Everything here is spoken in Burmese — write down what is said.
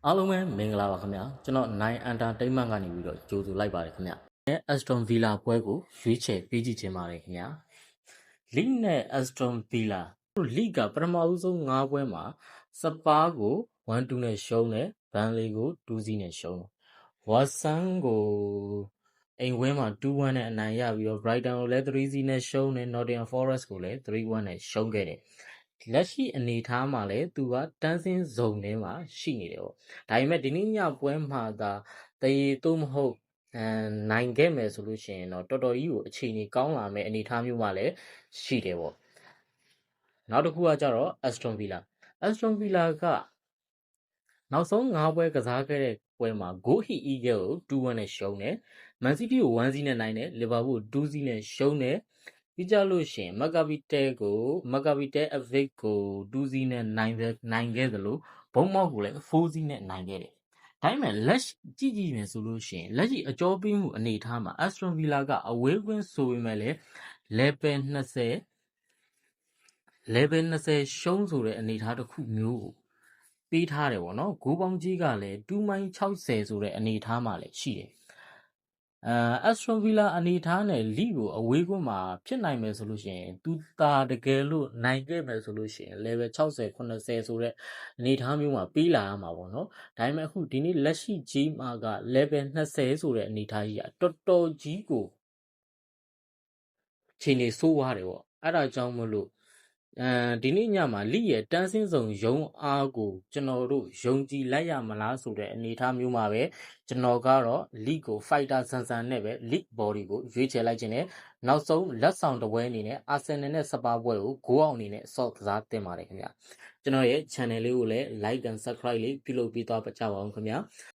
အားလုံးပဲမင်္ဂလာပါခင်ဗျာကျွန်တော်နိုင်အန်တာတိတ်မန့်ကနေပြီးတော့ကြိုဆိုလိုက်ပါတယ်ခင်ဗျာအက်စတွန်ဗီလာပွဲကိုရွေးချယ်ပေးကြည့်ခြင်းပါတယ်ခင်ဗျာလိနဲ့အက်စတွန်ဗီလာလိကပထမဦးဆုံး၅ပွဲမှာစပါးကို1-2နဲ့ရှုံးတယ်ဘန်လီကို2-0နဲ့ရှုံးတယ်ဝါဆန်ကိုအိမ်ဝင်းမှာ2-1နဲ့အနိုင်ရပြီးတော့ Brighton ကိုလည်း3-0နဲ့ရှုံးတယ် Nottingham Forest ကိုလည်း3-1နဲ့ရှုံးခဲ့တယ်လက်ရှိအနေထားမှာလည်းသူကတန်းစင်းဇုံထဲမှာရှိနေတယ်ပေါ့ဒါပေမဲ့ဒီနေ့ညပွဲမှာသာတရေသို့မဟုတ်နိုင်ခဲ့မယ်ဆိုလို့ရှိရင်တော့တော်တော်ကြီးကိုအခြေအနေကောင်းလာမယ်အနေထားမျိုးမှလည်းရှိတယ်ပေါ့နောက်တစ်ခုကကြတော့ Aston Villa ကနောက်ဆုံး၅ပွဲကစားခဲ့တဲ့ပွဲမှာ Go Ahead Eagles ကို 2-1 နဲ့ရှုံးတယ် Man City ကို 1-0 နဲ့နိုင်တယ် Liverpool ကို 2-0 နဲ့ရှုံးတယ်ပြီးကြလို့ရှိရင် Maccabi Tel Aviv ကို 2-0 နဲ့နိုင်ခဲ့သလိုဘုံမောက်ကိုလည်း 4-0 နဲ့နိုင်ခဲ့တယ်ဒါပေမဲ့လက်ကြည့်မယ်ဆိုလို့ရှိရင်လက်ရှိအကြောပေးမှုအနေထားမှာ Aston Villa ကအဝေးကွင်းဆိုပေမဲ့လည်း level 20ရှုံးဆိုတဲ့အနေထားတစ်ခုမျိုးကိုပေးထားတယ်ပေါ့နော်ဂိုးပေါင်းကြီးကလည်း2.60ဆိုတဲ့အနေထားမှာလည်းရှိတယ်Aston Villa အနေထားနဲ့လိကိုအဝေးကွင်းမှာဖြစ်နိုင်မယ်ဆိုလို့ရှိရင်သူတာတကယ်လို့နိုင်ခဲ့မယ်ဆိုလို့ရှိရင် level 60 80ဆိုတဲ့အနေထားမျိုးမှာပေးလာရမှာပေါ့နော်ဒါပေမဲ့အခုဒီနေ့လက်ရှိကြီးမှာက level 20ဆိုတဲ့အနေထားကြီးကတော်တော်ကြီးကိုခြေနေဆိုးသွားတယ်ပေါ့အဲ့ဒါကြောင့်မလို့ဒီနေ့ညမှာလိရဲ့တန်းစင်းစုံရုံအားကိုကျွန်တော်တို့ယုံကြည်လိုက်ရမလားဆိုတဲ့အနေအထားမျိုးမှာပဲကျွန်တော်ကတော့လိကို fighter ဆန်ဆန်နဲ့ပဲ league body ကိုရွေးချယ်လိုက်ခြင်းနဲ့နောက်ဆုံးလက်ဆောင်တစ်ပွဲအနေနဲ့အာဆင်နယ်နဲ့စပါးပွဲကိုဂိုးအောင်အနေနဲ့စော့ကစားတင်ပါတယ်ခင်ဗျာကျွန်တော်ရဲ့ channel လေးကိုလည်း like and subscribe လေးပြုလုပ်ပေးသွားကြပါဦးခင်ဗျာ